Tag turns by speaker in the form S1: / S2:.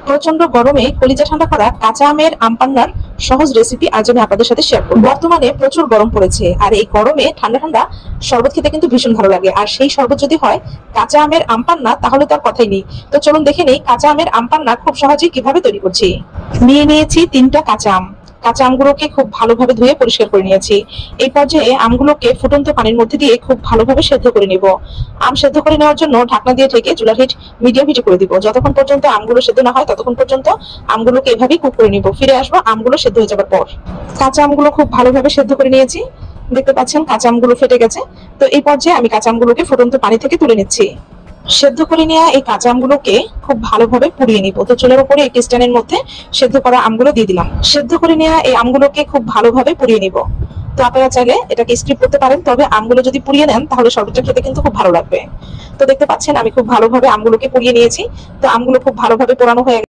S1: প্রচন্ড গরমে কলিজা ঠান্ডা করা কাঁচা আমের আম পান্নার সহজ রেসিপি আজ আমি আপনাদের সাথে শেয়ার করব। বর্তমানে প্রচুর গরম পড়েছে, আর এই গরমে ঠান্ডা ঠান্ডা শরবত খেতে কিন্তু ভীষণ ভালো লাগে। আর সেই শরবত যদি হয় কাঁচা আমের আম পান্না, তাহলে তো আর কথাই নেই। তো চলুন দেখে নেই কাঁচা আমের আম পান্না খুব সহজেই কিভাবে তৈরি করছি। নিয়ে নিয়েছি 3টা কাঁচা আম। কাঁচা আমগুলোকে খুব ভালোভাবে ধুয়ে পরিষ্কার করে নিয়েছি। এই পর্যায়ে আমগুলোকে ফুটন্ত পানির মধ্যে দিয়ে খুব ভালোভাবে সেদ্ধ করে নিব। আম সেদ্ধ করে নেওয়ার জন্য ঢাকনা দিয়ে ঢেকে চুলার হিট মিডিয়াম হিটে করে দিব। যতক্ষণ পর্যন্ত আমগুলো সেদ্ধ না হয় ততক্ষণ পর্যন্ত আমগুলোকে এভাবেই কুক করে নিব। ফিরে আসবো আমগুলো সেদ্ধ হয়ে যাবার পর। কাঁচা আমগুলো খুব ভালোভাবে সেদ্ধ করে নিয়েছি। দেখতে পাচ্ছেন কাঁচা আমগুলো ফেটে গেছে। তো এই পর্যায়ে আমি কাঁচা আমগুলোকে ফুটন্ত পানি থেকে তুলে নিচ্ছি। সেদ্ধ করে নেওয়া এই কাঁচা আমগুলোকে খুব ভালোভাবে পুড়িয়ে নিব। তো চুলার উপরে একটি স্ট্যান্ডের মধ্যে সেদ্ধ করা আমগুলো দিয়ে দিলাম। সেদ্ধ করে নেওয়া এই আমগুলোকে খুব ভালোভাবে পুড়িয়ে নিব। তো আপনারা চাইলে এটাকে স্কিপ করতে পারেন, তবে আমগুলো যদি পুড়িয়ে নেন তাহলে শরবতটা খেতে কিন্তু খুব ভালো লাগবে। তো দেখতে পাচ্ছেন আমি খুব ভালোভাবে আমগুলোকে পুড়িয়ে নিয়েছি। তো আমগুলো খুব ভালোভাবে পোড়ানো হয়ে